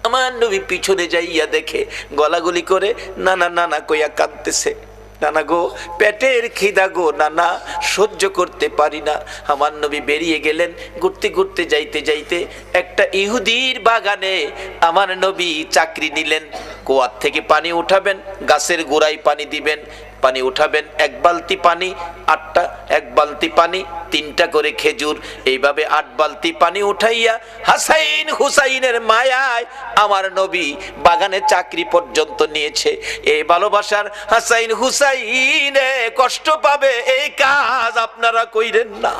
আমার নবী পিছনে যাইয়া দেখে গলাগুলি করে নানা নানা কইয়া কাঁদতেছে। নানা গো, পেটের খিদা গো নানা, সহ্য করতে পারি না। আমার নবী বেরিয়ে গেলেন। ঘুরতে ঘুরতে যাইতে যাইতে একটা ইহুদির বাগানে আমার নবী চাকরি নিলেন। কুয়ার থেকে পানি উঠাবেন, গাছের গোড়ায় পানি দিবেন, পানি উঠাবেন, এক বালতি পানি, আটটা, এক বালতি পানি, 3টা করে খেজুর, এইভাবে 8 বালতি পানি উঠাইয়া হাসাইন হুসাইনের মায়ায় আমার নবী বাগানে চাকরি পর্যন্ত নিয়েছে। এই ভালোবাসার হাসাইন হুসাইনে কষ্ট পাবে, এই কাজ আপনারা কইরেন না।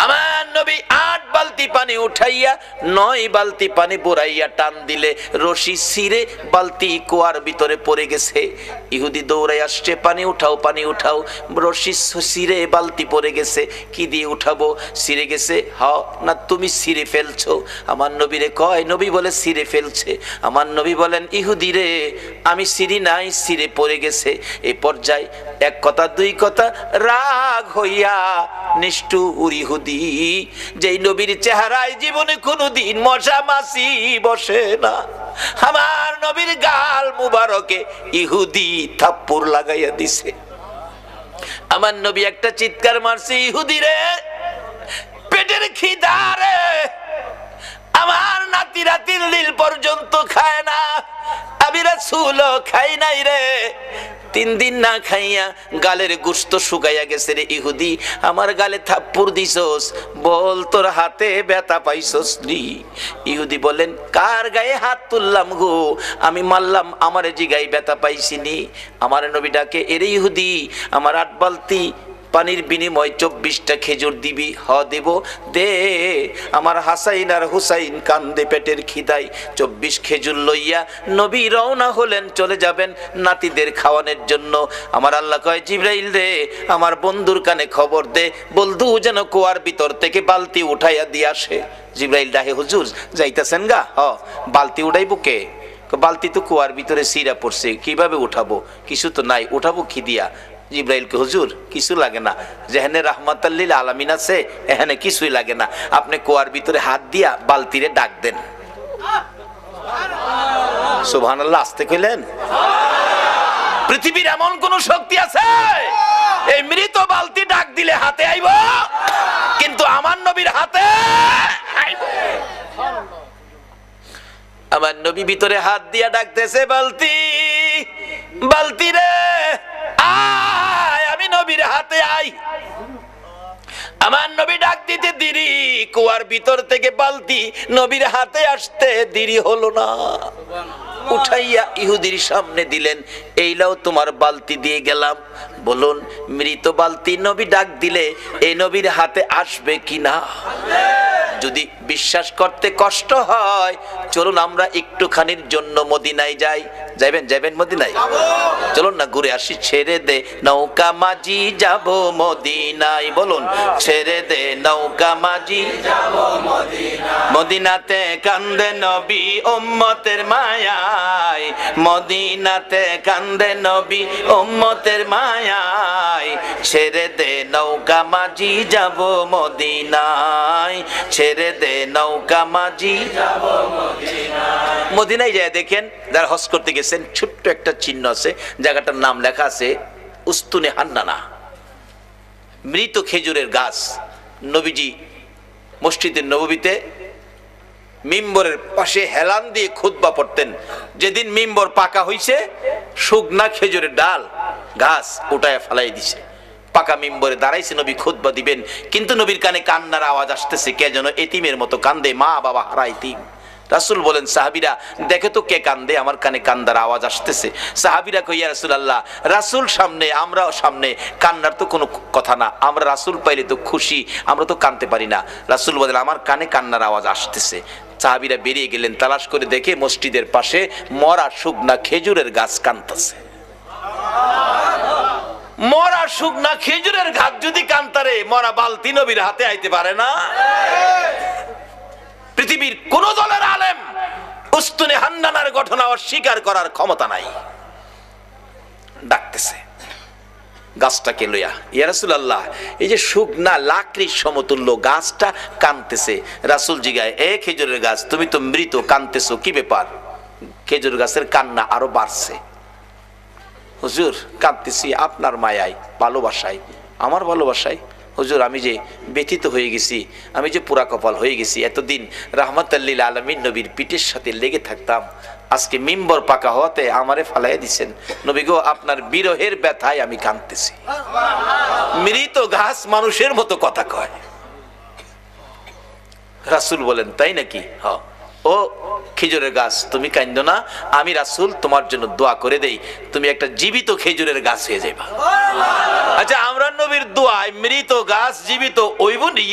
আমার নবী 8 বালতি পানি উঠাইয়া 9 বালতি পানি বুড়াইয়া টান দিলে রশি ছিঁড়ে বালতি কুয়ার ভিতরে পড়ে গেছে। ইহুদি দৌড়াই আসছে, পানি উঠাও, পানি উঠাও। রশি ছিঁড়ে বালতি পড়ে গেছে, কি দিয়ে উঠাবো? ছিঁড়ে গেছে। হ না, তুমি ছিঁড়ে ফেলছো। আমার নবীরে কয়, নবী বলে ছিঁড়ে ফেলছে। আমার নবী বলেন, ইহুদি রে, আমি ছিঁড়ি নাই, ছিঁড়ে পড়ে গেছে। এই পর্যায়ে এক কথা দুই কথা রাগ হইয়া নিষ্ঠুর ইহুদি, যেই নবীর চেহারায় জীবনে কোনোদিন মশা মাছি বসে না, আমার নবীর গাল মুবারকে ইহুদি থাপ্পড় লাগাইয়া দিছে। আমার নবী একটা চিৎকার মারছে, ইহুদি রে, পেটের খিদা রে, আমার নাতিরা 3 দিন পর্যন্ত খায় না, আমি রাসূলও খাই নাই রে। 3 দিন না খাইয়া গালের গোশত শুকাইয়া গেছে রে ইহুদি, আমার গালে থাপ্পড় দিছস, বল তোর হাতে ব্যথা পাইছস নি? ইহুদি বলেন, কার গায়ে হাত তুললাম গো, আমি মারলাম, আমার জিগায় ব্যথা পাইছিনি। আমার নবী ডাকে, এরে ইহুদি, আমার 8 বালতি পানির বিনিময় 24টা খেজুর দিবি? হ দেব, দে। আমার হাসাইন আর হুসাইন কান্দে পেটের খিদাই। 24 খেজুর লইয়া নবী রওনা হলেন, চলে যাবেন নাতিদের খাওয়ানোর জন্য। আমার আল্লাহ কয়, জিবরাইল রে, আমার বন্ধুর কানে খবর দে, বন্ধু যেন কুয়ার ভিতর থেকে বালতি উঠাইয়া দিয়ে আসে। জিবরাইল ডাহে, হুজুর যাইতেছেন গা? হ। বালতি উঠাইবো কে? বালতি তো কুয়ার ভিতরে সিরা পড়ছে, কিভাবে উঠাবো? কিছু তো নাই, উঠাবো কি দিয়া? জিবরাইলকে, হুজুর কিছু লাগে না, যেখানে রাহমাতাল লিল আলামিন আছে এখানে কিছুই লাগে না, আপনি কুয়ার ভিতরে হাত দিয়া বালতিরে ডাক দেন। সুবহানাল্লাহ, আসতে কইলেন? পৃথিবীর এমন কোন শক্তি আছে এই মৃত বালতি ডাক দিলে হাতে আইব? কিন্তু আমার নবীর হাতে আইব। আমার নবী ভিতরে হাত দিয়া ডাকতেছে, বালতি, বালতি রে আয়, আমি নবীর হাতে আই। আমার নবী ডাক দিতে দেরি, কুয়ার ভিতর থেকে বালতি নবীর হাতে আসতে দেরি হলো না। উঠাইয়া ইহুদির সামনে দিলেন, এই লাও তোমার বালতি দিয়ে গেলাম। বলুন, মৃত বালতি নবী ডাক দিলে এই নবীর হাতে আসবে কিনা? যদি বিশ্বাস করতে কষ্ট হয়, চলুন আমরা একটুখানির জন্য মদিনায় যাই। যাইবেন? যাইবেন মদিনায়? চলুন না ঘুরে আসি। ছেড়ে দে নৌকা মাঝি, যাব মদিনায়। বলুন, ছেড়ে দে নৌকা মাঝি, যাব মদিনায়। মদিনাতে কান্দে নবী উম্মতের মায়ায়, মদিনাতে কান্দে নবী উম্মতের মায়ায়। ছেড়ে দে নৌকা মাঝি, যাব মদিনায়। ছেড়ে দে নৌকা মাঝি, যাব মদিনায়। মদিনায় যায় দেখেন, যারা হজ করতে গেছেন, ছোট্ট একটা চিহ্ন আছে, জায়গাটার নাম লেখা আছে উস্তুনে হান্নানা, মৃত খেজুরের গাছ। নবীজি মসজিদের নববীতে মিম্বরের পাশে হেলান দিয়ে খুতবা পড়তেন। যেদিন মিম্বর পাকা হইছে, শুকনা খেজুরের ডাল গাছ উঠায় ফেলাই দিছে, পাকা মিম্বরে দাঁড়াইছে, নবী খুতবা দিবেন। কিন্তু নবীর কানে কান্নার আওয়াজ আসতেছে, কে যেন এতিমের মতো কান্দে, মা বাবা হারা এতিম। রাসূল বলেন, সাহাবীরা দেখে তো কে কান্দে, আমার কানে কান্দার আওয়াজ আসতেছে। সাহাবীরা কই, ইয়া রাসূলুল্লাহ, রাসূল সামনে, আমরাও সামনে, কান্নার তো কোনো কথা না, আমরা রাসূল পাইলে তো খুশি, আমরা তো কাঁদতে পারি না। রাসূল বলেন, আমার কানে কান্নার আওয়াজ আসতেছে। সাহাবীরা বেরিয়ে গেলেন, তালাশ করে দেখে মসজিদের পাশে মরা শুকনা খেজুরের গাছ কাঁদতেছে। মরা শুকনা খেজুরের গাছ যদি কান্তারে, মরা বালতি নবীর হাতে আইতে পারে না? পৃথিবীর কোন দলের আলেম উস্তুনে হান্নানার ঘটনা অস্বীকার করার ক্ষমতা নাই। ডাকতেছে, গাছটাকে লইয়া, ইয়া রাসূলুল্লাহ এই যে শুকনা লাকড়ির সমতুল্য গাছটা কাঁদতেছে। রাসূল জিগায়, এ খেজুরের গাছ তুমি তো মৃত, কাঁদতেছো কি ব্যাপার? খেজুর গাছের কান্না আরো বাড়ছে। হুজুর কাঁদতেছি আপনার মায়ায়, ভালোবাসায়, আমার ভালোবাসায়। হুজুর আমি যে ব্যথিত হয়ে গেছি, আমি যে পুরা কপাল হয়ে গেছি। এতদিন রাহমাতাল লিল আলামিন নবীর পিঠের সাথে লেগে থাকতাম, আজকে মিম্বর পাকা হওয়াতে আমারে ফালাইয়া দিছেন। নবী গো আপনার বিরহের ব্যথায় আমি কাঁদতেছি। মৃত গাছ মানুষের মতো কথা কয়। রাসূল বলেন, তাই নাকি? হ্যাঁ। ও খেজুরের গাছ তুমি কাঁদো না, আমি রাসূল তোমার জন্য দোয়া করে দেই, তুমি একটা জীবিত খেজুরের গাছ হয়ে যাইবা। আচ্ছা আমরা নবীর দোয়ায় মৃত গাছ জীবিত হইব নি?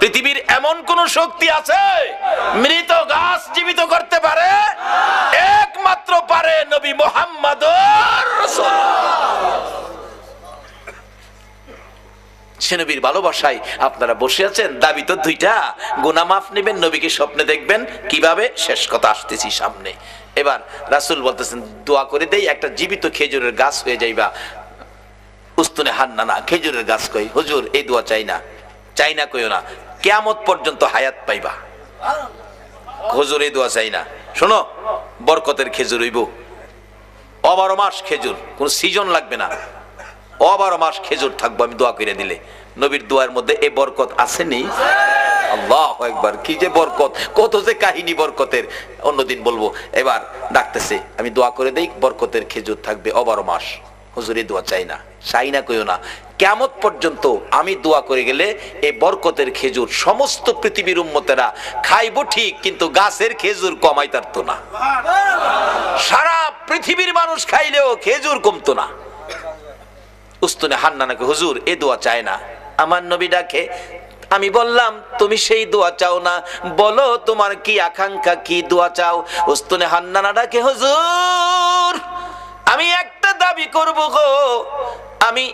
পৃথিবীর এমন কোন শক্তি আছে মৃত গাছ জীবিত করতে পারে? একমাত্র পারে নবী মুহাম্মদুর রাসূলুল্লাহ। সে নবীর ভালোবাসায় আপনারা বসে আছেন, দাবি তো দুইটা, গুনাহ মাফ নেবেন, নবীকে স্বপ্নে দেখবেন। কিভাবে? শেষ কথা আসতেছি সামনে। এবার রাসূল বলতেছেন দোয়া করে দেই একটা জীবিত খেজুরের গাছ হয়ে যাইবা। উস্তুনে হান্নানা খেজুরের গাছ কই, হুজুর এই দোয়া চাই না, চাই না কইও না, কিয়ামত পর্যন্ত হায়াত পাইবা। হুজুর এই দোয়া চাই না, শোনো বরকতের খেজুর হইব, 12 মাস খেজুর, কোন সিজন লাগবে না, 12 মাস খেজুর থাকবো আমি দোয়া করে দিলে। নবীর দোয়ার মধ্যে এই বরকত আসেনি? আল্লাহু আকবার, কি যে বরকত, কত যে কাহিনী বরকতের, অন্যদিন বলবো। এবার ডাকতেছে আমি দোয়া করে দেই বরকতের খেজুর থাকবে 12 মাস। হুজুর এই দোয়া চাই না, চাই না কইও না, কিয়ামত পর্যন্ত আমি দোয়া করে গেলে এই বরকতের খেজুর সমস্ত পৃথিবীর উম্মতেরা খাইবো ঠিক, কিন্তু গাছের খেজুর কমাইতারতো না। সারা পৃথিবীর মানুষ খাইলেও খেজুর কমতো না। উস্তুনে হান্নানাকে হুজুর এ দোয়া চায় না। আমার নবী ডাকে, আমি বললাম তুমি সেই দোয়া চাও না, বলো তোমার কি আকাঙ্ক্ষা, কি দোয়া চাও? উস্তুনে হান্নানা ডাকে, হুজুর আমি একটা দাবি করব গো, আমি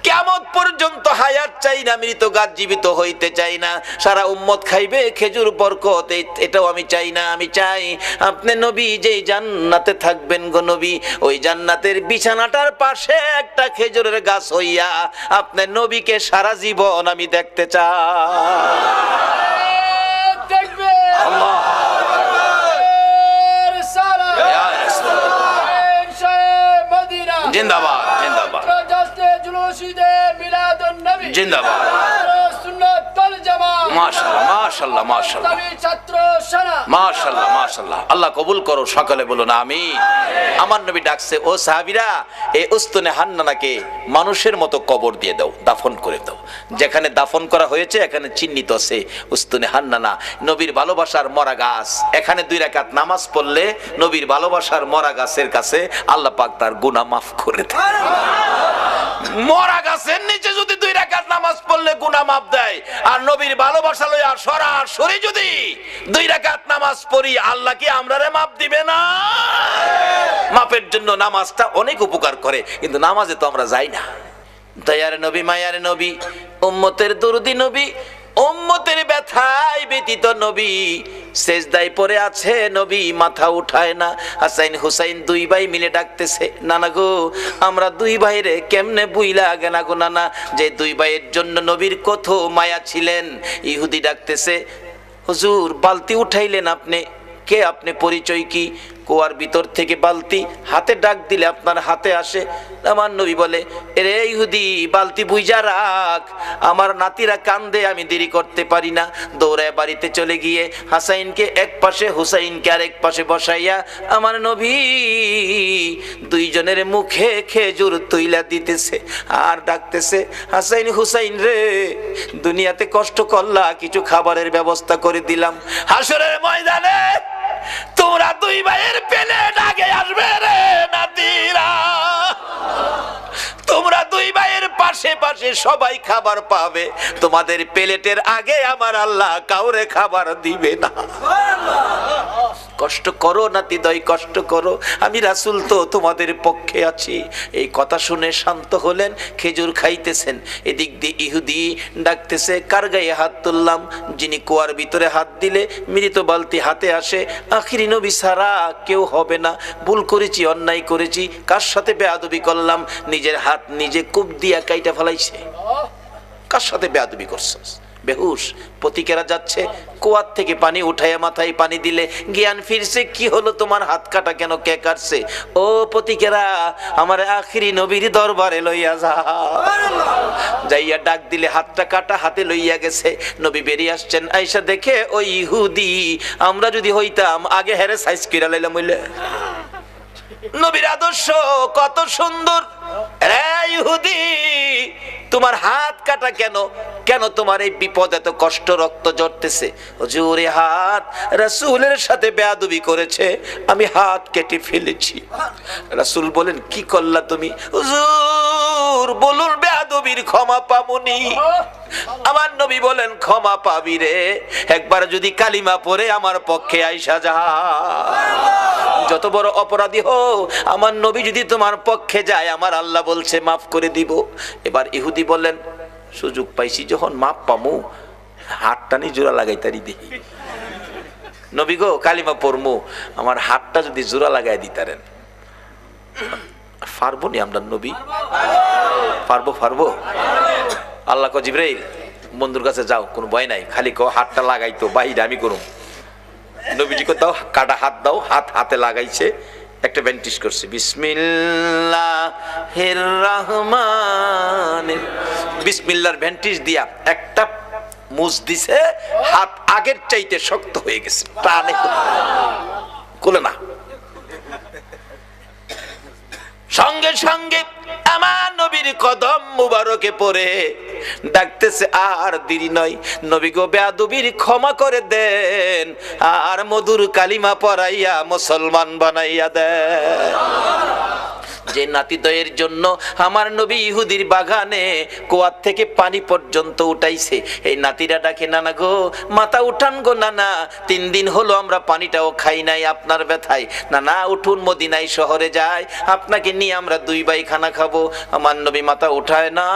কিয়ামত পর্যন্ত হায়াত চাই না, মৃত গাছ জীবিত হইতে চাই না, সারা উম্মত খাইবে খেজুর বরকত, এটাও আমি চাই না। আমি চাই আপনি নবী যেই জান্নাতে থাকবেন গো নবী, ওই জান্নাতের বিছানাটার পাশে একটা খেজুরের গাছ হইয়া আপনি নবীকে সারা জীবন আমি দেখতে চাই। দেখবে আল্লাহ জিন্দাবাদ, জিন্দাবাদ, জিন্দাবাদ, মাশাআল্লাহ মাশাআল্লাহ মাশাআল্লাহ মাশাআল্লাহ মাশাআল্লাহ। আল্লাহ কবুল করো, সকলে বলুন আমিন। আমার নবী ডাকছে, ও সাহাবীরা এই উস্তুনে হান্নানাকে মানুষের মতো কবর দিয়ে দাও, দাফন করে দাও। যেখানে দাফন করা হয়েছে এখানে চিহ্নিত আছে উস্তুনে হান্নানা, নবীর ভালোবাসার মরা গাছ। এখানে 2 রাকাত নামাজ পড়লে নবীর ভালোবাসার মরা গাছের কাছে আল্লাহ পাক তার গুনাহ মাফ করে দেয়। মরা গাছের নিচে যদি 2 রাকাত নামাজ পড়লে গুনাহ মাফ দেয়, আর নবীর ভালোবাসা লইয়া সরাসরি যদি 2 রাকাত নামাজ পড়ি, আল্লাহ কি আমরারে মাফ দিবে না? মাফের জন্য নামাজটা অনেক উপকার করে, কিন্তু নামাজে তো আমরা যাই না। দয়ার নবী, মায়ার নবী, উম্মতের দরদি নবী, উম্মতের ব্যথায় ব্যতীত নবী সেজদায় পড়ে আছে, নবী মাথা উঠায় না। হাসাইন হুসাইন 2 ভাই মিলে ডাকতেছে, নানা গো আমরা 2 ভাইরে কেমনে বুইলা গেনা গো নানা, যে 2 ভাইয়ের জন্য নবীর কত মায়া ছিলেন। ইহুদি ডাকতেছে, হুজুর বালতি উঠাইলেন আপনি, কে আপনি, পরিচয় কি? কুয়ার ভিতর থেকে বালতি হাতে ডাক দিলে আপনার হাতে আসে। আমার নবী বলে, এরে ইহুদি বালতি বুইজা রাখ, আমার নাতিরা কান্দে, আমি দেরি করতে পারি না। দৌড়ায় বাড়িতে চলে গিয়ে হাসাইনকে এক পাশে, হুসাইনকে আরেক পাশে বসাইয়া আমার নবী 2 জনের মুখে খেজুর তুইলা দিতেছে আর ডাকতেছে, হাসাইন হুসাইন রে দুনিয়াতে কষ্ট করলা, কিছু খাবারের ব্যবস্থা করে দিলাম, হাসরের ময়দানে তোমরা 2 ভাইয়ের প্লেট আগে আসবে রে নাতিরা, তোমরা 2 ভাইয়ের পাশে পাশে সবাই খাবার পাবে, তোমাদের প্লেটের আগে আমার আল্লাহ কাউরে খাবার দিবে না। কষ্ট করো নাতিদয়, কষ্ট করো, আমি রাসূল তো তোমাদের পক্ষে আছি। এই কথা শুনে শান্ত হলেন, খেজুর খাইতেছেন। এদিক দিয়ে ইহুদি ডাকতেছে, কার গায়ে হাত তুললাম? যিনি কুয়ার ভিতরে হাত দিলে মৃত বালতি হাতে আসে, আখিরি নবী ছাড়া কেউ হবে না। ভুল করেছি, অন্যায় করেছি, কার সাথে বেয়াদবি করলাম? নিজের হাত নিজে কূপ দিয়া কাইটা ফেলাইছে। কার সাথে বেয়াদবি করছস? বেহুশ। পতিকেরা যাচ্ছে, কুয়ার থেকে পানি উঠাইয়া মাথায় পানি দিলে জ্ঞান ফিরছে। কি হলো তোমার? হাত কাটা কেন? কে কাটছে? ও পতিকেরা, আমার আখিরি নবীর দরবারে লইয়া যা। যাইয়া ডাক দিলে হাতটা কাটা, হাতে লইয়া গেছে। নবী বেরিয়ে আসছেন, আইসা দেখে ওই ইহুদি। আমরা যদি হইতাম আগে হেরে সাইজ কিরা লাইলাম হইলে। নবীর আদর্শ কত সুন্দর। রে ইহুদি, তোমার হাত কাটা কেন? কেন তোমার এই বিপদ? এত কষ্ট, রক্ত ঝরতেছে। হুজুর, হাত রাসূলের সাথে বেয়াদবি করেছে, আমি হাত কেটে ফেলেছি। রাসূল বলেন, কি করলা তুমি? হুজুর বলুন, বেয়াদবির ক্ষমা পামুনি। আমার নবী বলেন, ক্ষমা পাবি রে, একবার যদি কালিমা পড়ে আমার পক্ষে আইসা যা। যত বড় অপরাধী হো, আমার নবী যদি তোমার পক্ষে যায়, আমার আল্লাহ বলছে মাফ করে দিব। এবার ইহুদি বলেন, সুযোগ পাইছি যখন মাপ পামু, হাতটা নি জোড়া লাগাই তারি দেখি। নবী গো, কালিমা পড়মু, আমার হাতটা যদি জোড়া লাগাই দিতারেন। পারবো নি আমরা নবী? পারবো। আল্লাহ কো, জিবরাইল বন্ধুর কাছে যাও, কোনো ভয় নাই, খালি কো হাতটা লাগাইতো, বাইরে আমি করুম। নবীজি কো দাও, কাটা হাত দাও। হাতে লাগাইছে, একটা ব্যান্টিশ করছে, বিসমিল্লাহির রহমানির। বিসমিল্লাহর ব্যান্টিশ দিয়া একটা মুছ দিছে, হাত আগের চাইতে শক্ত হয়ে গেছে, টানে কোলে না। সঙ্গে সঙ্গে আমার নবীর কদম মুবারকে পড়ে ডাকতেছে, আর দেরি নয়, নবী গো, বেয়াদবির ক্ষমা করে দেন, আর মধুর কালিমা পড়াইয়া মুসলমান বানাইয়া দেন। যে নাতিদয়ের জন্য আমার নবী ইহুদির বাগানে কুয়ার থেকে পানি পর্যন্ত উঠাইছে, এই নাতিরা ডাকে, নানা গো, মাথা উঠান গো নানা, 3 দিন হলো আমরা পানিটাও খাই নাই আপনার ব্যথায়। নানা উঠুন, মদিনায় শহরে যায়, আপনাকে নিয়ে আমরা 2 ভাই খানা খাবো। আমার নবী মাথা উঠায় না,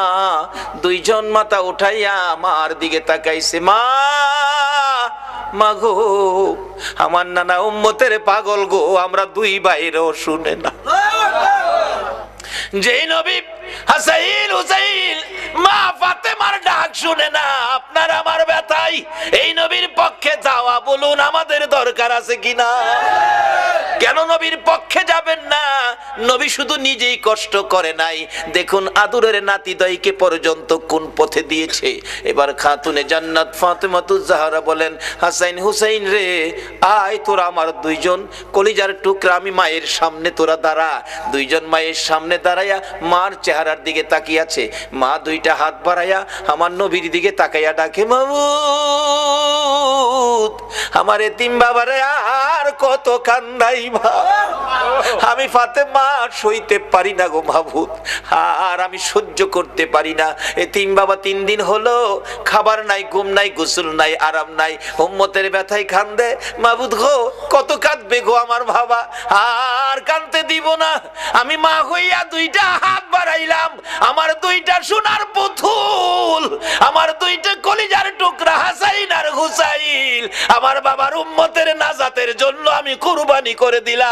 2 জন মাথা উঠাইয়া আমার দিকে তাকাইছে। মা গো, আমার নানা উম্মতের পাগল গো, আমরা 2 ভাইরও শুনে না। যেই নবী হাসাইন হুসাইন মা ফাতেমার ডাক শুনে না, আপনার আমার ব্যথাই এই নবীর পক্ষে যাওয়া, বলুন আমাদের দরকার আছে কিনা? কেন নবীর পক্ষে যাবেন না? নবী শুধু নিজেই কষ্ট করে নাই, দেখুন আদরের নাতিদয়কে পর্যন্ত কোন পথে দিয়েছে। এবার খাতুনে জান্নাত ফাতেমাতুজ জাহরা বলেন, হাসাইন হুসাইন রে, আয় তোরা আমার 2 জন কলিজার টুকরা, আমি মায়ের সামনে তোরা দাঁড়া। 2 জন মায়ের সামনে দাঁড়াইয়া মার চেহারার দিকে তাকিয়ে আছে। মা 2টা হাত বাড়াইয়া আমার নবীর দিকে তাকাইয়া ডাকে, মাবুদ, আমার এতিম বাবারে আর কত কান্দাই মা, আমি ফাতেমা সইতে পারি না গো মাবুদ, আর আমি সহ্য করতে পারি না। এতিম বাবা 3 দিন হলো খাবার নাই, ঘুম নাই, গোসল নাই, আরাম নাই, উম্মতের ব্যথায় কান্দে। মাবুদ গো, কত কাঁদবে গো আমার বাবা, আর কাঁদতে দিব না। আমি মা হইয়া 2টা হাত বাড়াইলাম, আমার 2টা সোনার পুতুল, আমার 2টা কলিজার টুকরা হাসাইন আর হুসাইন, আমার বাবার উম্মতের নাজাতের জন্য আমি কুরবানি করে দিলাম।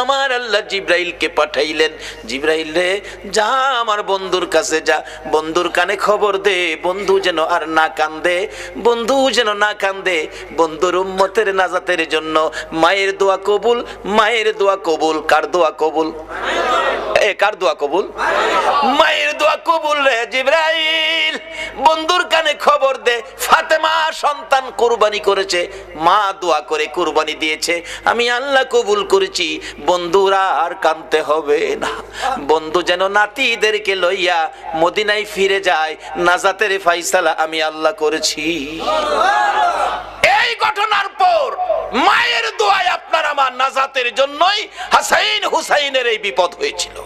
আমার আল্লাহ জিব্রাইলকে পাঠাইলেন, জিব্রাইল রে, যা আমার বন্ধুর কাছে যা, বন্ধুর কানে খবর দে, বন্ধু যেন আর না কান্দে, বন্ধু যেন না কান্দে, বন্ধুর উম্মতের নাজাতের জন্য মায়ের দোয়া কবুল, মায়ের দোয়া কবুল। কার দোয়া কবুল? কার দোয়া কবুল? মায়ের দোয়া কবুল রে জিব্রাইল, বন্ধুর কানে খবর দে, ফাতেমা সন্তান কুরবানি করেছে, মা দোয়া করে কুরবানি দিয়েছে, আমি আল্লাহ কবুল করেছি, বন্ধুরা আর কাঁদতে হবে না। বন্ধু যেন নাতিদেরকে লইয়া মদিনায় ফিরে যায়, নাজাতের ফাইসালা আমি আল্লাহ করেছি। এই ঘটনার পর মায়ের দোয়ায় আপনার আমার নাজাতের জন্যই হাসাইন হুসাইনের এই বিপদ হয়েছিল।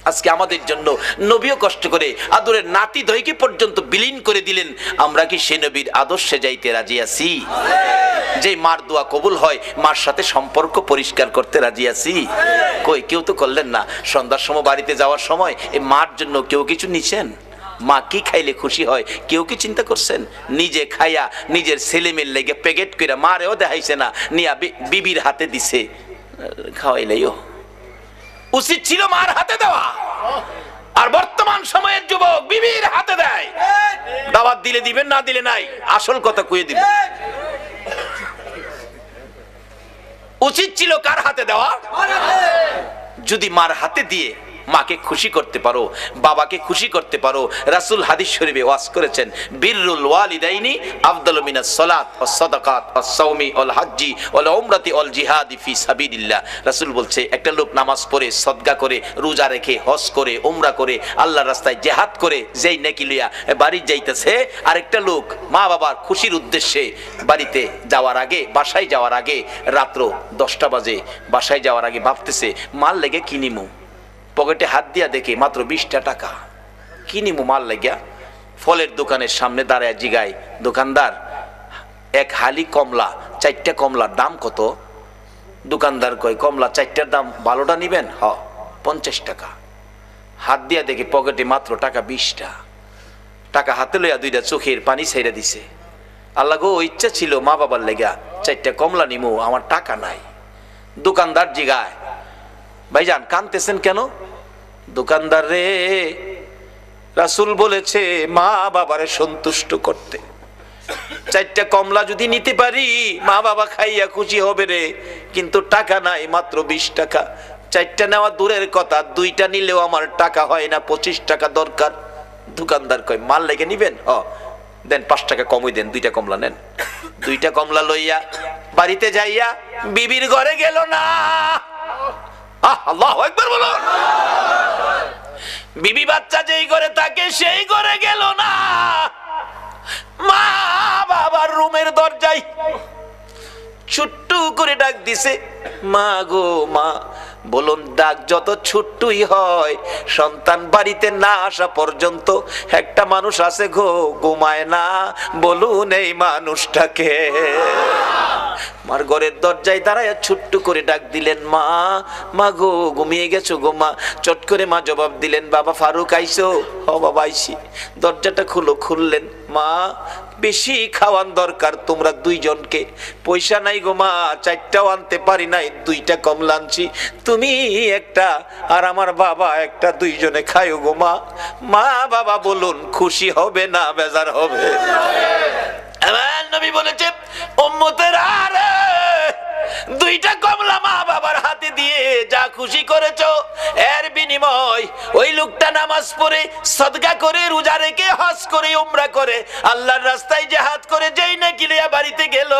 আজকে আমাদের জন্য নবীও কষ্ট করে আদরের নাতি দইকে পর্যন্ত বিলীন করে দিলেন। আমরা কি সে নবীর আদর্শে যাইতে রাজি আছি? যে মার দোয়া কবুল হয়, মার সাথে সম্পর্ক পরিষ্কার করতে রাজি আছি? কই, কেউ তো করলেন না। সন্ধ্যার সময় বাড়িতে যাওয়ার সময় এই মার জন্য কেউ কিছু নিছেন? মা কি খাইলে খুশি হয় কেউ কি চিন্তা করছেন? নিজে খাইয়া নিজের ছেলেমেয়ের লেগে প্যাকেট করে মারেও দেখাইছে না, নিয়া বিবির হাতে দিছে, খাওয়াইলেও উচিত ছিল মার হাতে দেওয়া। আর বর্তমান সময়ের যুবক বিবির হাতে দেয়। দাওয়াত দিলে দিবেন, না দিলে নাই। আসল কথা কয়ে দিবেন। উচিত ছিল কার হাতে দেওয়া? যদি মার হাতে দিয়ে মাকে খুশি করতে পারো, বাবাকে খুশি করতে পারো। রাসূল হাদিস শরীফে ওয়াজ করেছেন, বিররুল ওয়ালিদাইনি আফদালু মিনাস সালাত ওয়াস সাদাকাত ওয়াস সাওমি ওয়াল হাজ্জি ওয়াল উমরাতি ওয়াল জিহাদি ফি সাবিলিল্লাহ। রাসূল বলছে, একটা লোক নামাজ পড়ে, সদকা করে, রোজা রেখে, হজ করে, উমরা করে, আল্লাহর রাস্তায় জিহাদ করে যেই নেকি লইয়া বাড়ি যাইতেছে, আরেকটা লোক মা বাবার খুশির উদ্দেশ্যে বাড়িতে যাওয়ার আগে, বাসায় যাওয়ার আগে, রাত্র 10টা বাজে, বাসায় যাওয়ার আগে ভাবতেছে মাল লেগে কিনিমু। পকেটে হাত দিয়া দেখে মাত্র 20টা টাকা। কিনিমু মাল লাগিয়া ফলের দোকানের সামনে দাঁড়ায় জিগায় দোকানদার, এক হালি কমলা, 4টা কমলার দাম কত? দোকানদার কয়, কমলা 4টার দাম, ভালোটা নিবেন? হ, 50 টাকা। হাত দিয়া দেখে পকেটে মাত্র টাকা 20টা। টাকা হাতে লইয়া 2টা চোখের পানি ছেড়ে দিছে। আল্লাহ গো, ইচ্ছা ছিল মা বাবার লেগা 4টা কমলা নিমু, আমার টাকা নাই। দোকানদার জিগায়, ভাইজান কানতেছেন কেন? দোকানদার রে, রাসূল বলেছে মা বাবারে সন্তুষ্ট করতে। 4টা কমলা যদি নিতে পারি মা বাবা খাইয়া খুশি হবে রে, কিন্তু টাকা নাই, মাত্র 20 টাকা। 4টা নেওয়া দূরের কথা, 2টা নিলেও আমার টাকা হয় না, 25 টাকা দরকার। দোকানদার কয়, মাল লেগে নিবেন? হ, দেন 5 টাকা কমই দেন, 2টা কমলা নেন। 2টা কমলা লইয়া বাড়িতে যাইয়া বিবির ঘরে গেল না। আল্লাহু আকবার বলো। বিবি বাচ্চা যেই ঘরে থাকে সেই ঘরে গেল না। মা বাবার রুমের দরজায় ছোট্ট করে ডাক দিছে, মা গো মা। বলুন, ডাক যত ছোট্টই হয়, সন্তান বাড়িতে না আসা পর্যন্ত একটা মানুষ আছে গো, ঘুমায় না। বলুন এই মানুষটাকে। মার ঘরের দরজায় দাঁড়ায় ছোট্ট করে ডাক দিলেন, মা, মা গো, ঘুমিয়ে গেছো গো মা। চট করে মা জবাব দিলেন, বাবা ফারুক আইছো? হ বাবা আইছি। দরজাটা খুলো। খুললেন, মা বেশি খাওয়ান দরকার তোমরা 2 জনকে, পয়সা নাই গো মা, 4টাও আনতে পারি নাই, 2টা কমলা আনছি, তুমি একটা আর আমার বাবা একটা, 2 জনে খাইও গো মা। মা বাবা বলুন খুশি হবে না বেজার হবে? আমার নবী বলেছে, উম্মতেরা রে, 2টা কমলা মা বাবার হাতে দিয়ে যা খুশি করেছো, এর বিনিময় ওই লোকটা নামাজ পড়ে, সদকা করে, রোজা রেখে, হজ করে, উমরা করে, আল্লাহর রাস্তায় জিহাদ করে যেই নেকি লইয়া বাড়িতে গেল,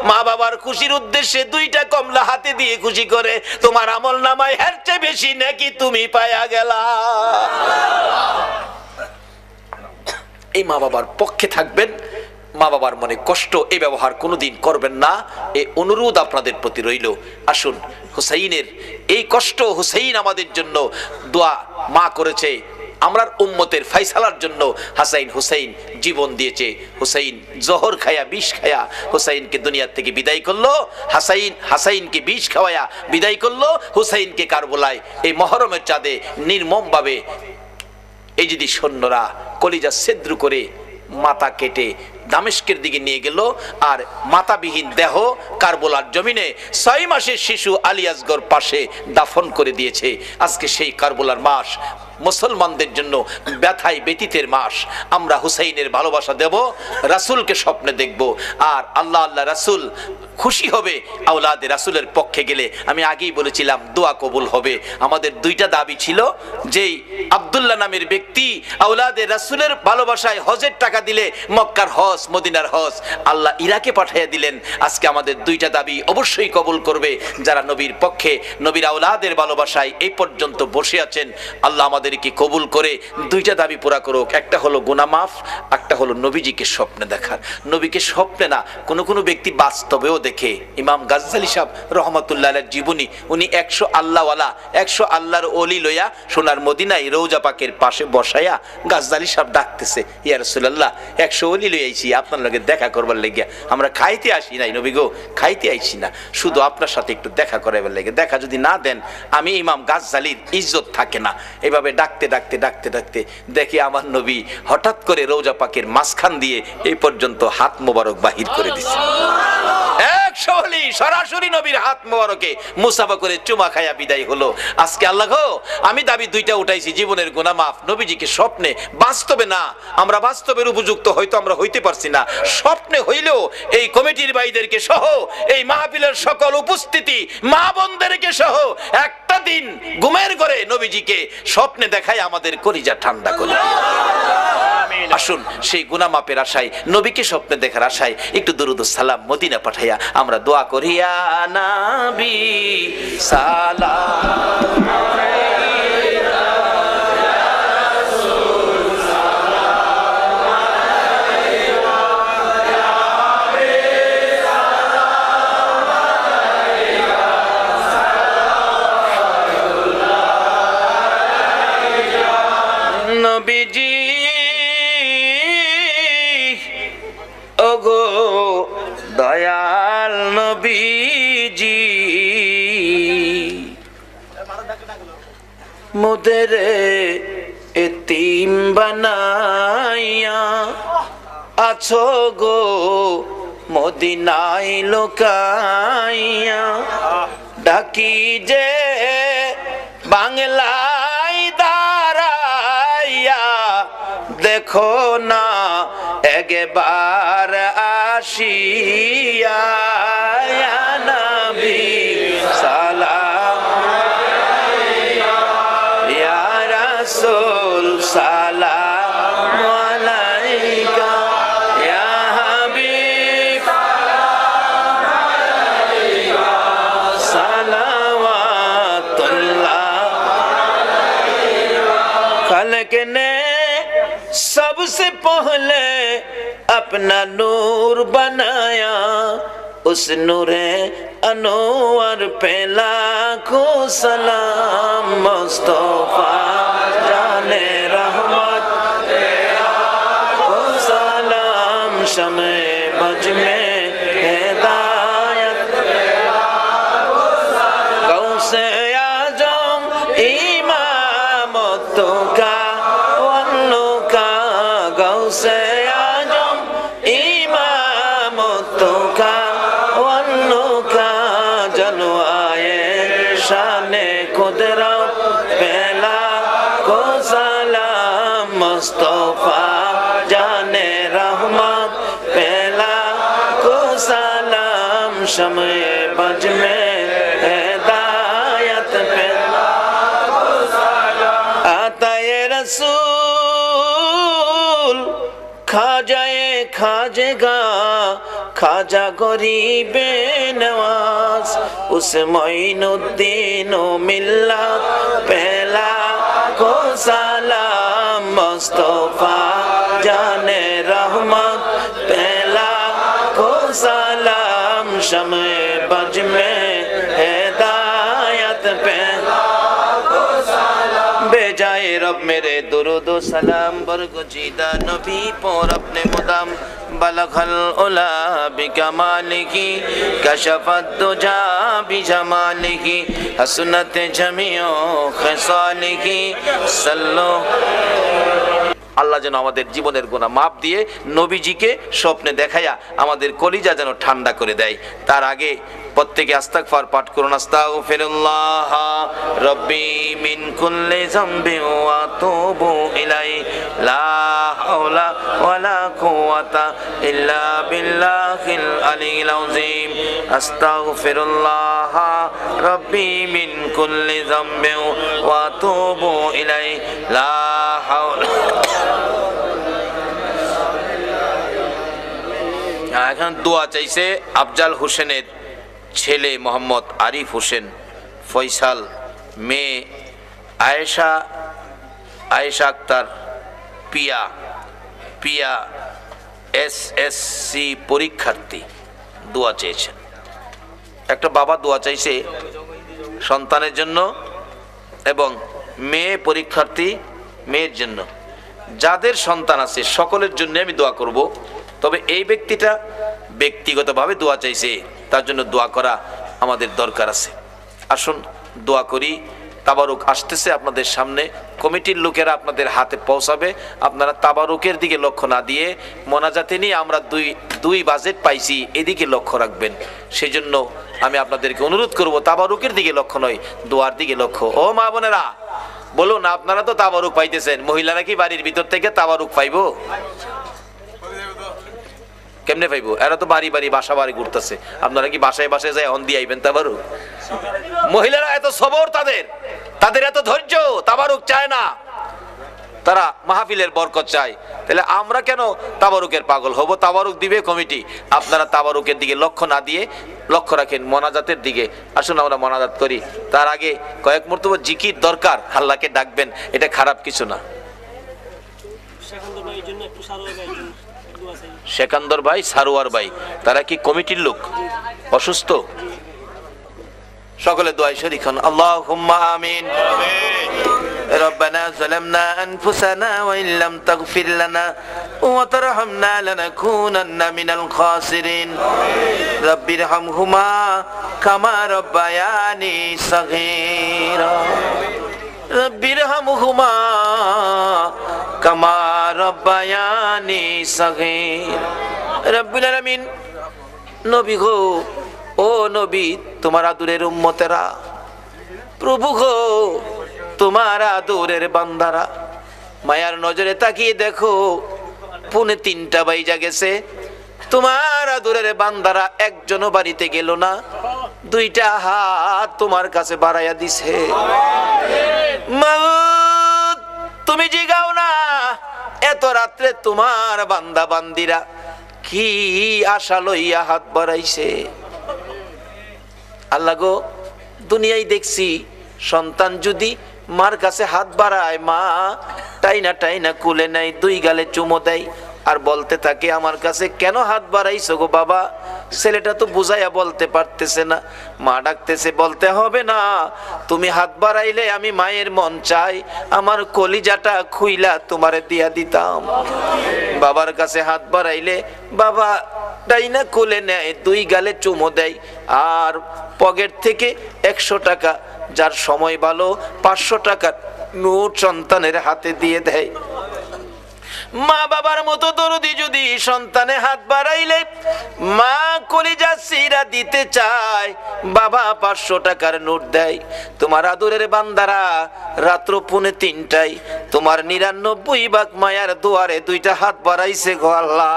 মা বাবার খুশির উদ্দেশ্যে 2টা কমলা হাতে দিয়ে খুশি করে, তোমার আমল নামায় এর চেয়ে বেশি নেকি তুমি পায়া গেলা। এই মা বাবার পক্ষে থাকবেন, মা বাবার মনে কষ্ট এই ব্যবহার কোনোদিন করবেন না, এই অনুরোধ আপনাদের প্রতি রইল। আসুন, হুসাইনের এই কষ্ট, হুসাইন আমাদের জন্য দোয়া মা করেছে, আমরার উম্মতের ফায়সালার জন্য হাসাইন হুসাইন জীবন দিয়েছে। হুসাইন জহর খায়া, বিষ খায়া হুসাইনকে দুনিয়ার থেকে বিদায় করলো। হাসাইনকে বিষ খাওয়ায়া বিদায় করলো। হুসাইনকে কারবালায় এই মহরমের চাঁদে নির্মম ভাবে এই যদি সৈন্যরা কলিজা ছিদ্র করে মাথা কেটে দামেস্কের দিকে নিয়ে গেল, আর মাথাবিহীন দেহ কারবালার জমিনে 6 মাসের শিশু আলী আসগর পাশে দাফন করে দিয়েছে। আজকে সেই কারবালার মাস মুসলমানদের জন্য ব্যথায় ব্যতীতের মাস। আমরা হুসাইনের ভালোবাসা দেব, রাসূলকে স্বপ্নে দেখব, আর আল্লাহ আল্লাহ রাসূল খুশি হবে আওলাদে রাসূলের পক্ষে গেলে। আমি আগেই বলেছিলাম দোয়া কবুল হবে। আমাদের 2টা দাবি ছিল, যেই আব্দুল্লাহ নামের ব্যক্তি আওলাদে রাসূলের ভালোবাসায় হজের টাকা দিলে মক্কার হজ, মদিনার হজ আল্লাহ ইরাকে পাঠিয়ে দিলেন। আজকে আমাদের 2টা দাবি অবশ্যই কবুল করবে যারা নবীর পক্ষে, নবীর আওলাদের ভালোবাসায় এই পর্যন্ত বসে আছেন। আল্লাহ আমাদেরকে কবুল করে 2টা দাবি পুরা করুক। একটা হলো গুনাহ মাফ, একটা হলো নবীজিকে স্বপ্নে দেখার। নবীকে স্বপ্নে না, কোনো ব্যক্তি বাস্তবেও দেখে দেখে ইমাম গাজ্জালি সাহেব রহমাতুল্লাহ আলাইহির জীবনী, উনি 100 আল্লাহওয়ালা 100 আল্লাহর ওলি লইয়া সোনার মদিনায় রওজা পাকের পাশে বসাইয়া গাজ্জালি সাহেব ডাকতেছে, ইয়া রাসূলুল্লাহ 100 ওলি লই আইছি আপনার লগে দেখা করবার লাগিয়া, আমরা খাইতে আসি নাই নবী গো, খাইতে আইছি না, শুধু আপনার সাথে একটু দেখা করাইবার লাগে, দেখা যদি না দেন আমি ইমাম গাজ্জালির ইজ্জত থাকে না। এভাবে ডাকতে ডাকতে ডাকতে ডাকতে দেখি আমার নবী হঠাৎ করে রওজা পাকের মাঝখান দিয়ে এই পর্যন্ত হাত মোবারক বাহির করে দিছে। 100 ওলি সরাসরি নবীর হাত মোবারকে মুসাফা করে চুমা খায়া বিদায় হলো। আজকে আল্লাহ গো, আমি দাবি 2টা উঠাইছি, জীবনের গুনাহ মাফ, নবীজিকে স্বপ্নে, বাস্তবে না, আমরা বাস্তবের উপযুক্ত হয়তো আমরা হইতে পারছি না, স্বপ্নে হইলেও এই কমিটির ভাইদেরকে সহ এই মাহফিলের সকল উপস্থিতি মা বোনদেরকে সহ একটা দিন ঘুমের ঘরে নবীজিকে স্বপ্নে দেখায় আমাদের কলিজা ঠান্ডা করে। আসুন সেই গুনাহ মাপের আশায়, নবীকে স্বপ্নে দেখার আশায় একটু দরুদ ও সালাম মদিনা পাঠাইয়া আমরা দোয়া করি, ইয়া নবী সালাম আলাইকা ইয়া রাসূল সালাম আলাইকা ইয়া হাবিব সালাম আলাইকা সালাওয়াতুল্লাহ আলাইকা। নবীজি ওগো দয়াল নবীজি, মোদের এতিম বানাইয়া আছো গো মদিনায় লোকাইয়া, ডাকি যে বাংলায় দাঁড়াইয়া দেখো না একবার আসিয়া, ইয়া নবী সালাম আলাইকা ইয়া রাসূল সালাম আলাইকা ইয়া হাবিব সালাম আলাইকা সালাওয়াতুল্লাহ আলাইকা। खल्क ने सबसे पहले अपना नूर बनाया, उस नूरे अनवर पे लाखों सलाम, मुस्तफा जाने रहमत को सलाम, शमे बज में हिदायत गौसे आजम इमामत का वन्नु का, गौसे आजम इमामत का वन्नु का, जलवाए शाने कुदरत पहला को सलाम, मुस्तफा जाने रहमत पहला को सलाम, शमे बज में हिदायत पहला को सलाम, आता ये रसूल खाजाए खाजेगा खाजा गरीबे नवाज, उस मोइनुद्दीन मिल्लत पहला को सलाम, मुस्तफा जाने रहमत पहला को सलाम, शमे बज में हिदायत पहला को सलाम, बेजाए रब मेरे दुरूद व सलाम बरगुजीदा नबी पर अपने मुदाम, बलगल उला बिकमालिही कशफत दुजा बिजमालिही, हसनत जमीओ खसालिही सल्लो। আল্লাহ যেন আমাদের জীবনের গুনাহ মাফ দিয়ে নবীজিকে স্বপ্নে দেখায়া আমাদের কলিজা যেন ঠান্ডা করে দেয়। তার আগে প্রত্যেকে ইস্তিগফার পাঠ করুন, আস্তাগফিরুল্লাহ রব্বি মিন কুল্লি যামবি ওয়া আতুবু ইলাই, লা হাওলা ওয়ালা কুওয়াতা ইল্লা বিল্লাহিল আলিয়্যিল আযীম, আস্তাগফিরুল্লাহ রব্বি মিন কুল্লি যামবি ওয়া আতুবু ইলাই, লা হাওলা। এখন দোয়া চাইছে আফজাল হোসেনের ছেলে মোহাম্মদ আরিফ হোসেন, ফয়সাল, মেয়ে আয়েশা আক্তার, পিয়া SSC পরীক্ষার্থী, দোয়া চেয়েছেন। একটা বাবা দোয়া চাইছে সন্তানের জন্য এবং মেয়ে পরীক্ষার্থী মেয়ের জন্য। যাদের সন্তান আছে সকলের জন্য আমি দোয়া করব, তবে এই ব্যক্তিটা ব্যক্তিগতভাবে দোয়া চাইছে, তার জন্য দোয়া করা আমাদের দরকার আছে। আসুন দোয়া করি। তাবারুক আসতেছে আপনাদের সামনে, কমিটির লোকেরা আপনাদের হাতে পৌঁছাবে। আপনারা তাবারুকের দিকে লক্ষ্য না দিয়ে মোনাজাতে নিয়ে আমরা দুই বাজেট পাইছি এদিকে লক্ষ্য রাখবেন। সেই জন্য আমি আপনাদেরকে অনুরোধ করব তাবারুকের দিকে লক্ষ্য নয়, দোয়ার দিকে লক্ষ্য। ও মা বোনেরা বলুন, আপনারা তো তাবারুক পাইতেছেন, মহিলারা কি বাড়ির ভিতর থেকে তাবারুক পাইবো? কেমনে পাইবো? এরা তো বাড়ি বাড়ি বাসা বাড়ি ঘুরতেছে, আপনারা কি বাসায় বাসায় যায় অন দিয়ে আইবেন তাবারুক? মহিলারা এত সবর, তাদের এত ধৈর্য, তাবারুক চায় না, তারা মাহফিলের বরকত চায়। তাহলে আমরা কেন তাবারুকের পাগল হব? তাবারুক দিবে কমিটি, আপনারা তাবারুকের দিকে লক্ষ্য না দিয়ে লক্ষ্য রাখেন মোনাজাতের দিকে। আসুন আমরা মোনাজাত করি। তার আগে কয়েক মর্তবা জিকির দরকার, আল্লাহকে ডাকবেন, এটা খারাপ কিছু না। সেকান্দর ভাই, সারোয়ার ভাই, তারা কি কমিটির লোক? অসুস্থ? সকলে দোয়ায় শরীক হন। আল্লাহুম্মা আমিন। ربنا ظلمنا أنفسنا وإن لم تغفر لنا وترحمنا لنكونن من الخاسرين رب ارحمهما كما ربياني صغيرا رب ارحمهما كما ربياني صغيرا رب العالمين। নবী গো, ও নবী, তোমার আদরের উম্মতেরা, প্রভু গো, তোমার আদরের বান্দারা, মায়ার নজরে তাকিয়ে দেখো 2:45 বাইজা গেছে, তোমার আদরের বান্দারা একজনও বাড়িতে গেল না, 2টা হাত তোমার কাছে বাড়াইয়া দিছে। মাবুদ, তুমি জিগাও না, এত রাত্রে তোমার বান্দা বান্দিরা কি আশা লইয়া হাত বাড়াইছে। আল্লাহ গো, দুনিয়ায় দেখছি সন্তান যদি মার কাছে হাত বাড়ায়, মা টাইনা টাইনা কুলে নেয়, 2 গালে চুমো দেয়, আর বলতে থাকে আমার কাছে কেন হাত বাড়াইছো গো বাবা? ছেলেটা তো বুঝাইয়া বলতে পারতেছে না। মা ডাকতেছে, বলতে হবে না, তুমি হাত বাড়াইলে আমি মায়ের মন চাই আমার কলিজাটা খুইলা তোমারে দিয়া দিতাম। বাবার কাছে হাত বাড়াইলে বাবা টাইনা কুলে নেয়, 2 গালে চুমো দেয়, আর পকেট থেকে 100 টাকা, যার সময় ভালো 500 টাকার নোট সন্তানের হাতে দিয়ে দেয়। মা বাবার মতো দরদি যদি সন্তানে হাত বাড়াইলে মা কলিজা সিরা দিতে চায়, বাবা 500 টাকার নোট দেয়। তোমার আদরের বান্দারা রাত্র 2:45 তোমার 99 ভাগ মায়ার দুয়ারে 2টা হাত বাড়াইছে গো আল্লাহ,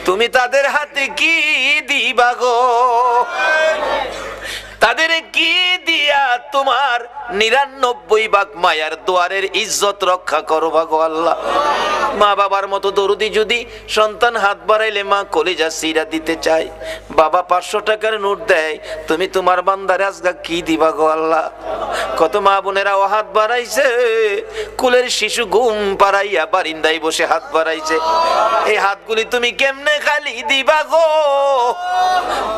তুমি তাদের হাতে কি দিবা গো? তাদের কি দিয়া তোমার 99 ভাগ মায়ার দুয়ারের ইজ্জত রক্ষা করবা গো আল্লাহ? মা বাবার মতো দরদি যদি সন্তান হাত বাড়াইলে মা কলিজা সিরা দিতে চায়, বাবা 500 টাকার নোট দেয়, তুমি তোমার বান্দারে আজগা কি দিবা গো আল্লাহ? কত মা বোনেরা ও হাত বাড়াইছে, কুলের শিশু ঘুম পাড়াইয়া বারিন্দায় বসে হাত বাড়াইছে। এই হাতগুলি তুমি কেমনে খালি দিবা গো?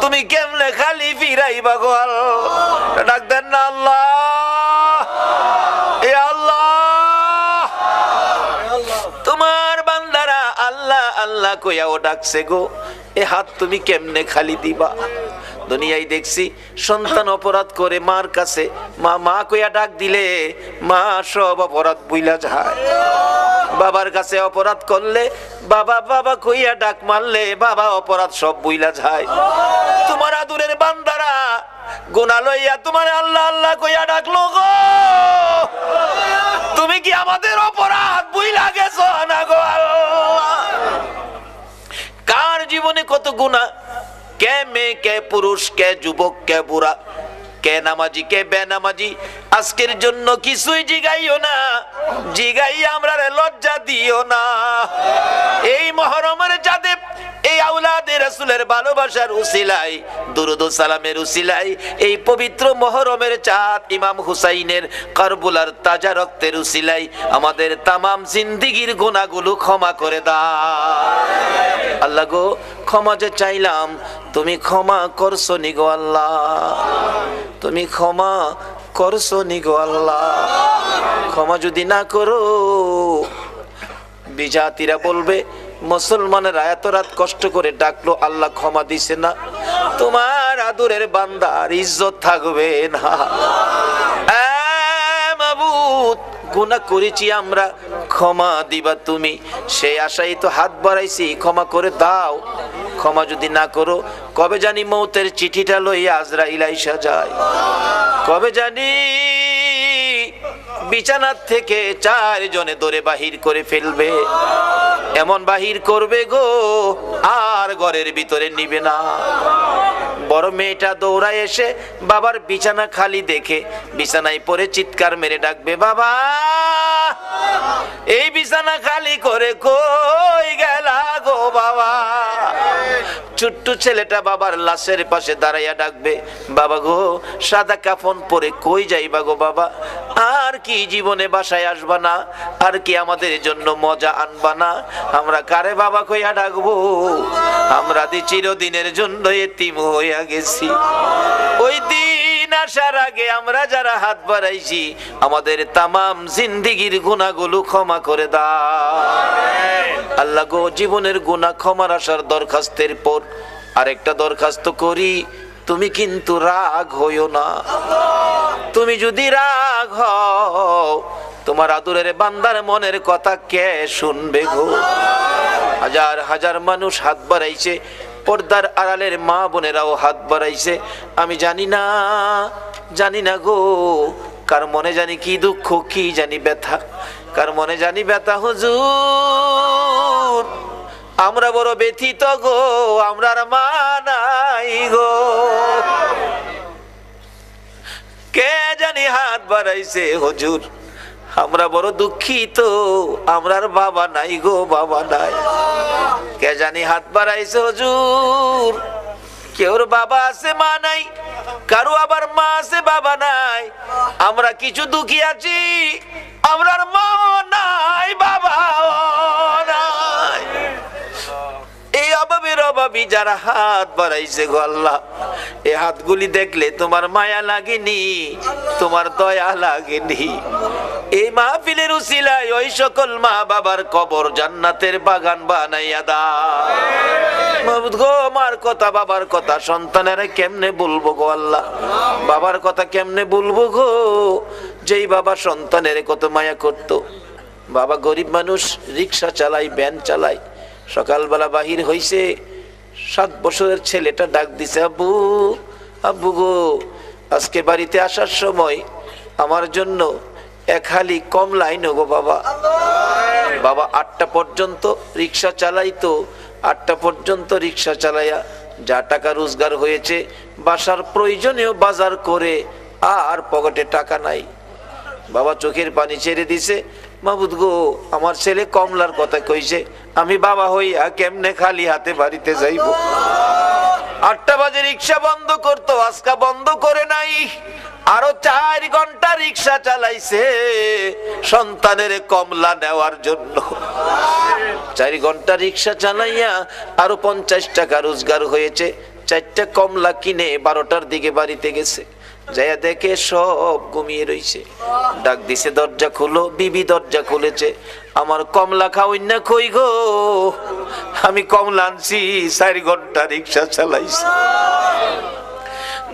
তুমি কেমনে খালি ফিরাইবা গো আল্লাহ? ডাক দেন না আল্লাহ, এ আল্লাহ। তোমার বান্দারা আল্লাহ আল্লাহ কইয়াও ডাকছে গো, এ হাত তুমি কেমনে খালি দিবা? দুনিয়ায় দেখছি সন্তান অপরাধ করে মার কাছে মা মা কইয়া ডাক দিলে মা সব অপরাধ বুইলা যায়। বাবার কাছে অপরাধ করলে বাবা বাবা কইয়া ডাক মারলে বাবা অপরাধ সব বুইলা যায়। তোমার আদরের বান্দারা গুনাহ লইয়া তোমার আল্লাহ আল্লাহ কইয়া ডাকলো গো, তুমি কি আমাদের অপরাধ বুইলা গেছো না গো আল্লাহ? কার জীবনে কত গুনাহ, কে মেয়ে, কে পুরুষ, কে যুবক, কে বুড়া, কে নামাজি, কে বেনামাজি, আজকের জন্য কিছুই জিগাইও না, জিগাই আমরা লজ্জা দিও না। এই মুহররমের চাঁদে এই আওলাদে রাসূলের ভালোবাসার উসিলায়, দুরুদ ও সালামের উসিলায়, এই পবিত্র মুহররমের চাঁদ ইমাম হুসাইনের কারবালার তাজা রক্তের উসিলায় আমাদের তামাম জিন্দেগীর গুনাহগুলো ক্ষমা করে দাও আল্লাহ গো। ক্ষমা যে চাইলাম, তুমি ক্ষমা করছো নি গো আল্লাহ, তুমি ক্ষমা করছো নি গো আল্লাহ। ক্ষমা যদি না করো বিজাতিরা বলবে মুসলমানের এত রাত কষ্ট করে ডাকলো আল্লাহ ক্ষমা দিছে না, তোমার আদরের বান্দার ইজ্জত থাকবে না। মাবুদ গুনাহ করেছি আমরা, ক্ষমা দিবা তুমি, সেই আশাই তো হাত বাড়াইছি, ক্ষমা করে দাও। ক্ষমা যদি না করো কবে জানি মৌতের চিঠিটা লইয়া আজরাইল আইসা যায়, কবে জানি বিছানার থেকে 4 জনে ধরে বাহির করে ফেলবে, এমন বাহির করবে গো আর ঘরের ভিতরে নিবে না। বড় মেয়েটা দৌড়ায় এসে বাবার বিছানা খালি দেখে বিছানায় পড়ে চিৎকার মেরে ডাকবে, বাবা এই বিছানা খালি করে কই গেলা গো বাবা। ছোট্ট ছেলেটা বাবার লাশের পাশে দাঁড়াইয়া ডাকবে, বাবা গো সাদা কাফন পরে কই যাইবা গো বাবা, আর কি জীবনে বাসায় আসবা না, আর কি আমাদের জন্য মজা আনবা না, আমরা কারে বাবা কইয়া ডাকবো, আমরা দি চিরদিনের জন্য এতিম হইয়া গেছি। ওই দিন আসার আগে আমরা যারা হাত বাড়াইছি আমাদের তামাম জিন্দেগির গুনাহগুলো ক্ষমা করে দাও আল্লাহ গো। জীবনের গুনাহ ক্ষমার আসার দরখাস্তের পর আরেকটা দরখাস্ত করি, তুমি কিন্তু রাগ হইও না। তুমি যদি রাগ হও তোমার আদরের বান্দার মনের কথা কে শুনবে গো। হাজার হাজার মানুষ হাত বাড়াইছে, পর্দার আড়ালের মা বোনেরাও হাত বাড়াইছে, আমি জানি না গো কার মনে জানি কি দুঃখ, কি জানি ব্যথা, কার মনে জানি ব্যথা। হুজুর আমরা বড় ব্যথিত গো, আমরার মা নাই গো, কে জানি হাত বাড়াইছে হুজুর, আমরা বড় দুঃখিত, আমরার বাবা নাই গো, বাবা নাই। কে জানি হাত বাড়াইছে হুজুর, কেউর বাবা আছে মা নাই, কারো আবার মা আছে বাবা নাই, আমরা কিছু দুঃখী আছি, আমরার মা নাই বাবা নাই। এই অভাবের অভাবী যারা হাত বাড়াইছে গো আল্লাহ, এই হাতগুলি দেখলে তোমার মায়া লাগেনি, তোমার দয়া লাগেনি। এই মাহফিলের উসিলায় ওই সকল মা বাবার কবর জান্নাতের বাগান বানাইয়া দাও মাবুদ গো। মার কথা বাবার কথা সন্তানেরা কেমনে বলবো গো আল্লাহ, বাবার কথা কেমনে বলবো গো, যেই বাবা সন্তানের কত মায়া করত। বাবা গরিব মানুষ, রিক্সা চালাই, ভ্যান চালাই, সকালবেলা বাহির হইছে, 7 বছরের ছেলেটা ডাক দিছে, আব্বু আব্বু গো আজকে বাড়িতে আসার সময় আমার জন্য 1 হালি কমলা আইনো গো বাবা। বাবা 8টা পর্যন্ত রিক্সা চালাইতো, 8টা পর্যন্ত রিক্সা চালাইয়া যা টাকা রোজগার হয়েছে বাসার প্রয়োজনীয় বাজার করে আর পকেটে টাকা নাই। বাবা চোখের পানি ছেড়ে দিছে, মাবুদ গো আমার ছেলে কমলার কথা কইছে, আমি বাবা হইয়া কেমনে খালি হাতে বাড়িতে যাইব। 8টা বাজে রিক্সা বন্ধ করতো, আজকা বন্ধ করে নাই, আরো 4 ঘন্টা রিক্সা চালাইছে সন্তানের কমলা নেওয়ার জন্য। 4 ঘন্টা রিক্সা চালাইয়া আরো 50 টাকা রোজগার হয়েছে, 4টা কমলা কিনে 12টার দিকে বাড়িতে গেছে, যাইয়া দেখে সব ঘুমিয়ে রইছে। ডাক দিছে দরজা খুলো, বিবি দরজা খুলেছে, আমার কমলা খাওয়াই না কই গো, আমি কমলা আনছি, 4 ঘন্টা রিক্সা চালাইছি।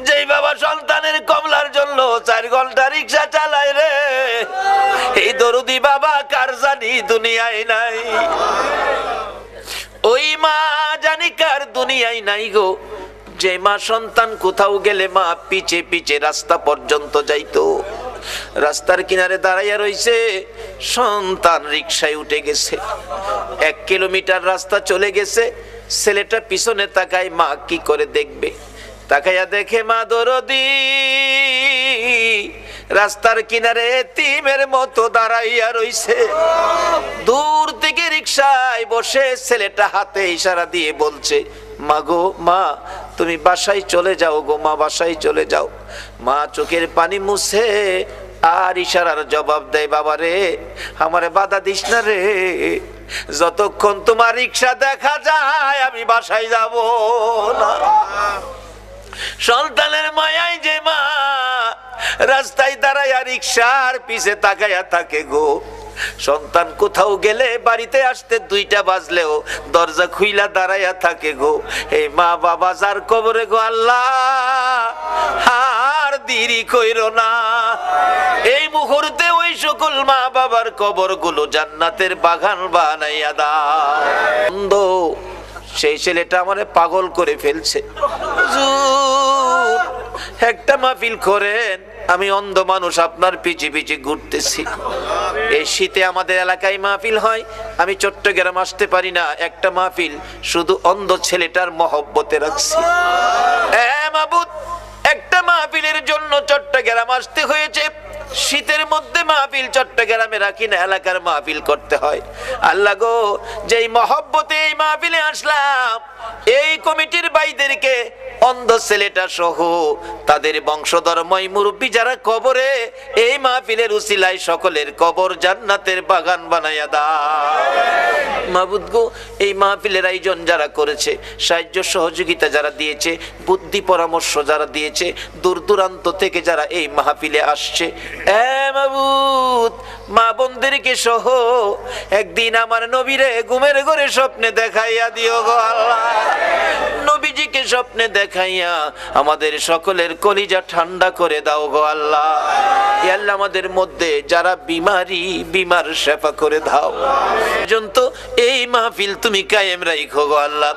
যেই বাবা সন্তানের কমলার জন্য 4 ঘন্টা রিক্সা চালায় রে, এই দরদি বাবা কার জানি দুনিয়ায় নাই, ওই মা জানি কার দুনিয়ায় নাই গো। যে মা সন্তান কোথাও গেলে মা পিছে পিছে রাস্তা পর্যন্ত যাইতো, রাস্তার কিনারে দাঁড়াইয়া রইছে, সন্তান রিকশায় উঠে গেছে, 1 কিলোমিটার রাস্তা চলে গেছে, ছেলেটা পিছনে তাকায়, মা কি করে দেখবে, তাকাইয়া দেখে মা দরদি রাস্তার কিনারে এতিমের মতো দাঁড়াইয়া রইছে। দূর থেকে রিকশায় বসে ছেলেটা হাতে ইশারা দিয়ে বলছে, মা গো মা তুমি বাসায় চলে যাও গো মা, বাসায় চলে যাও। মা চোখের পানি মুছে আর ইশারার জবাব দেয়, বাবা রে আমারে বাধা দিস না রে, যতক্ষণ তোমার রিকশা দেখা যায় আমি বাসায় যাব না। সন্তানের মায়ায় যে মা রাস্তায় দাঁড়ায়া রিকশার পিছে তাকায়া থাকে গো, সন্তান কোথাও গেলে বাড়িতে আসতে 2টা বাজলেও দরজা খুইলা দাঁড়ায়া থাকে গো। এই মা বাবা যার কবরে গো আল্লাহ আর দেরি কইরো না। এই মুহূর্তে ওই সকল মা বাবার কবর গুলো জান্নাতের বাগান বানাইয়া দাও। সেই ছেলেটা আমারে পাগল করে ফেলছে, হুজুর একটা মাহফিল করেন, আমি অন্ধ মানুষ আপনার পিছে পিছে ঘুরতেছি। এই শীতে আমাদের এলাকায় মাহফিল হয়, আমি চট্টগ্রাম আসতে পারি না, একটা মাহফিল শুধু অন্ধ ছেলেটার মহব্বতে রাখছি। মাবুদ একটা মাহফিলের জন্য চট্টগ্রাম আসতে হয়েছে, শীতের মধ্যে মাহফিল চট্টগ্রামে রাখি না, এলাকার মাহফিল করতে হয়। আল্লাহ গো, যেই মহব্বতে এই মাহফিলে আসলাম, এই কমিটির ভাইদেরকে অন্ধ ছেলেটা সহ তাদের বংশধর্ময় মুরব্বী যারা কবরে, এই মাহফিলের উসিলায় সকলের কবর জান্নাতের বাগান বানাইয়া দাও। মাবুদ গো, এই মাহফিলের আয়োজন যারা করেছে, সাহায্য সহযোগিতা যারা দিয়েছে, বুদ্ধি পরামর্শ যারা দিয়েছে, দূর দূরান্ত থেকে যারা এই মাহফিলে আসছে, মাবুদ মা বোনদেরকে সহ একদিন আমার নবীরে ঘুমের ঘরে স্বপ্নে দেখাইয়া দিও গো আল্লাহ। নবীজিকে স্বপ্নে দেখাইয়া আমাদের সকলের কলিজা ঠান্ডা করে দাও গো আল্লাহ। আল্লাহ আমাদের মধ্যে যারা বিমার সেবা করে দাও। পর্যন্ত এই মাহফিল তুমি কায়েম রাখো গো আল্লাহ।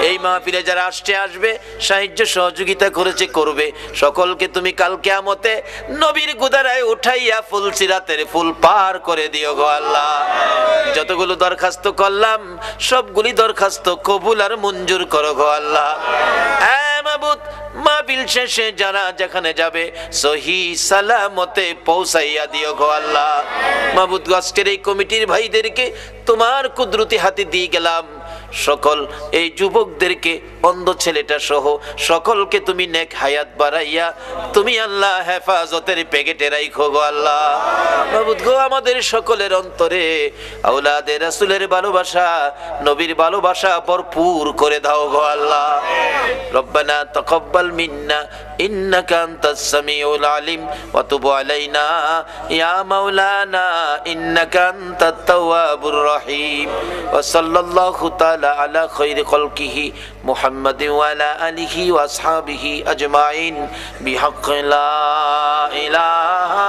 এই মাহফিলে যারা আসবে, সাহায্য সহযোগিতা করেছে, করবে, সকলকে তুমি কাল কিয়ামতে নবীর গুদারায় উঠাইয়া ফুল সিরাতের ফুল পার করে দিও গো আল্লাহ। যতগুলো দরখাস্ত করলাম সবগুলি দরখাস্ত কবুল আর মঞ্জুর করো গো আল্লাহ। মাবুদ মাহফিল শেষে যারা যেখানে যাবে সহি সালামতে পৌঁছাইয়া দিও গো আল্লাহ। মাবুদ আজকের এই কমিটির ভাইদেরকে তোমার কুদরতি হাতে দিয়ে গেলাম। সকল এই যুবকদেরকে, অন্ধ ছেলেটা সহ সকলকে তুমি নেক হায়াত বাড়াইয়া তুমি আল্লাহ হেফাজতের প্যাকেটে রাখো গো আল্লাহ। মাবুদ গো, আমাদের সকলের অন্তরে আওলাদে রাসূলের ভালোবাসা, নবীর ভালোবাসা ভরপুর করে দাও গো আল্লাহ। রব্বানা তাকাব্বাল মিন্না ইন্নাকা আনতাস সামিউল আলিম ওয়া তুব আলাইনা ইয়া মাওলানা ইন্নাকা আনতাত তাওয়াবুর রহিম। ওয়া সাল্লাল্লাহু তাআলা আলা খায়রি খালকিহি মুহাম্মাদিন ওয়া আলা আলিহি ওয়া আসহাবিহি আজমাইন বিহাক্কি লা ইলাহা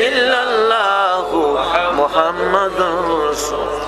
ইল্লাল্লাহু মুহাম্মাদুর রাসূল।